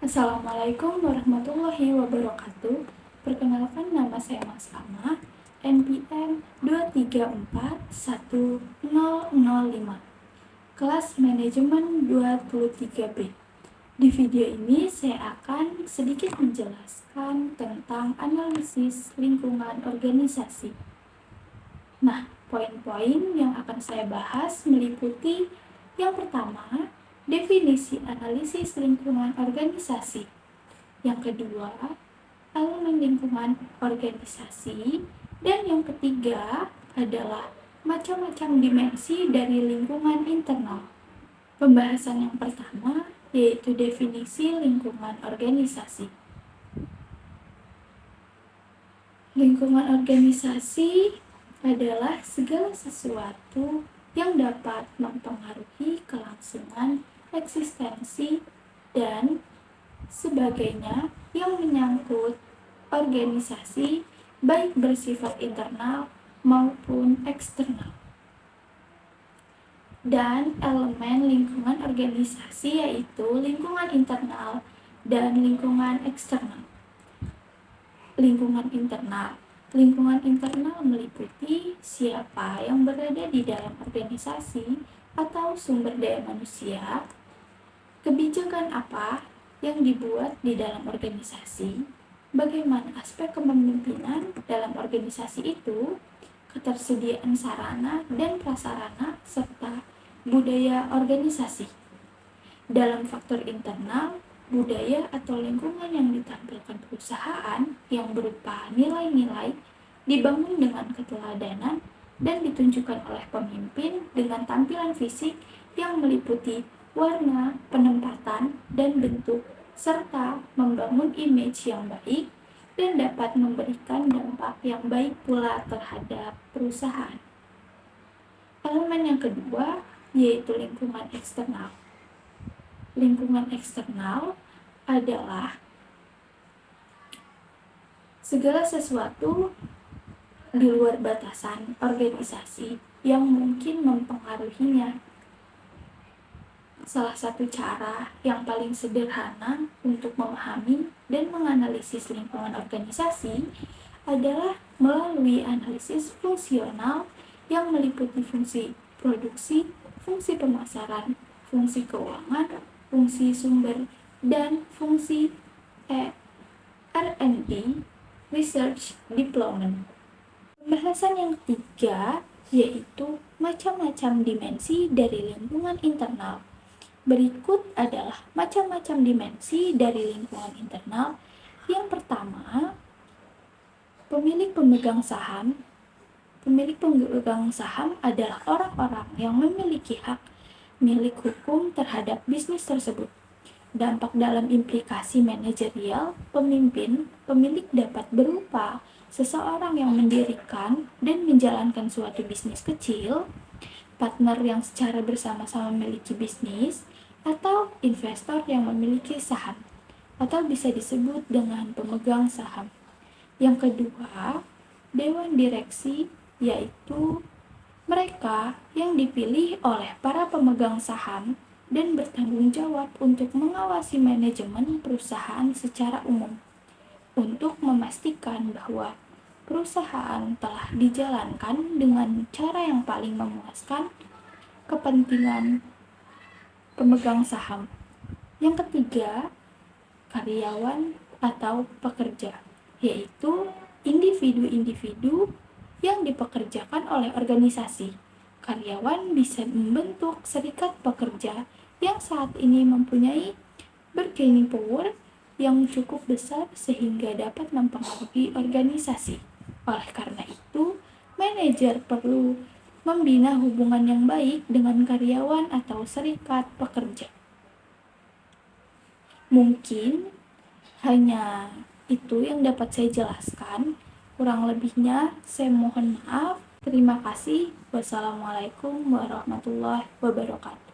Assalamualaikum warahmatullahi wabarakatuh. Perkenalkan, nama saya Mas Ama, NPM 2341005, kelas manajemen 23B. Di video ini saya akan sedikit menjelaskan tentang analisis lingkungan organisasi. Nah, poin-poin yang akan saya bahas meliputi yang pertama, definisi analisis lingkungan organisasi. Yang kedua, elemen lingkungan organisasi. Dan yang ketiga adalah macam-macam dimensi dari lingkungan internal. Pembahasan yang pertama yaitu definisi lingkungan organisasi. Lingkungan organisasi adalah segala sesuatu yang dapat mempengaruhi kelangsungan eksistensi dan sebagainya yang menyangkut organisasi baik bersifat internal maupun eksternal. Dan elemen lingkungan organisasi yaitu lingkungan internal dan lingkungan eksternal. Lingkungan internal meliputi siapa yang berada di dalam organisasi atau sumber daya manusia, kebijakan apa yang dibuat di dalam organisasi, bagaimana aspek kepemimpinan dalam organisasi itu, ketersediaan sarana dan prasarana, serta budaya organisasi. Dalam faktor internal, budaya atau lingkungan yang ditampilkan perusahaan yang berupa nilai-nilai dibangun dengan keteladanan dan ditunjukkan oleh pemimpin dengan tampilan fisik yang meliputi warna, penempatan, dan bentuk, serta membangun image yang baik dan dapat memberikan dampak yang baik pula terhadap perusahaan. Elemen yang kedua yaitu lingkungan eksternal. Lingkungan eksternal adalah segala sesuatu di luar batasan organisasi yang mungkin mempengaruhinya. Salah satu cara yang paling sederhana untuk memahami dan menganalisis lingkungan organisasi adalah melalui analisis fungsional yang meliputi fungsi produksi, fungsi pemasaran, fungsi keuangan, fungsi sumber, dan fungsi R&D, Research Development. Pembahasan yang ketiga yaitu macam-macam dimensi dari lingkungan internal. Berikut adalah macam-macam dimensi dari lingkungan internal. Yang pertama, pemilik pemegang saham. Pemilik pemegang saham adalah orang-orang yang memiliki hak milik hukum terhadap bisnis tersebut. Dampak dalam implikasi manajerial, pemilik dapat berupa seseorang yang mendirikan dan menjalankan suatu bisnis kecil, partner yang secara bersama-sama memiliki bisnis, atau investor yang memiliki saham, atau bisa disebut dengan pemegang saham. Yang kedua, dewan direksi, yaitu mereka yang dipilih oleh para pemegang saham dan bertanggung jawab untuk mengawasi manajemen perusahaan secara umum untuk memastikan bahwa perusahaan telah dijalankan dengan cara yang paling memuaskan kepentingan pemegang saham. Yang ketiga, karyawan atau pekerja, yaitu individu-individu yang dipekerjakan oleh organisasi. Karyawan bisa membentuk serikat pekerja yang saat ini mempunyai bargaining power yang cukup besar sehingga dapat mempengaruhi organisasi. Oleh karena itu, manajer perlu membina hubungan yang baik dengan karyawan atau serikat pekerja. Mungkin hanya itu yang dapat saya jelaskan. Kurang lebihnya saya mohon maaf. Terima kasih. Wassalamualaikum warahmatullahi wabarakatuh.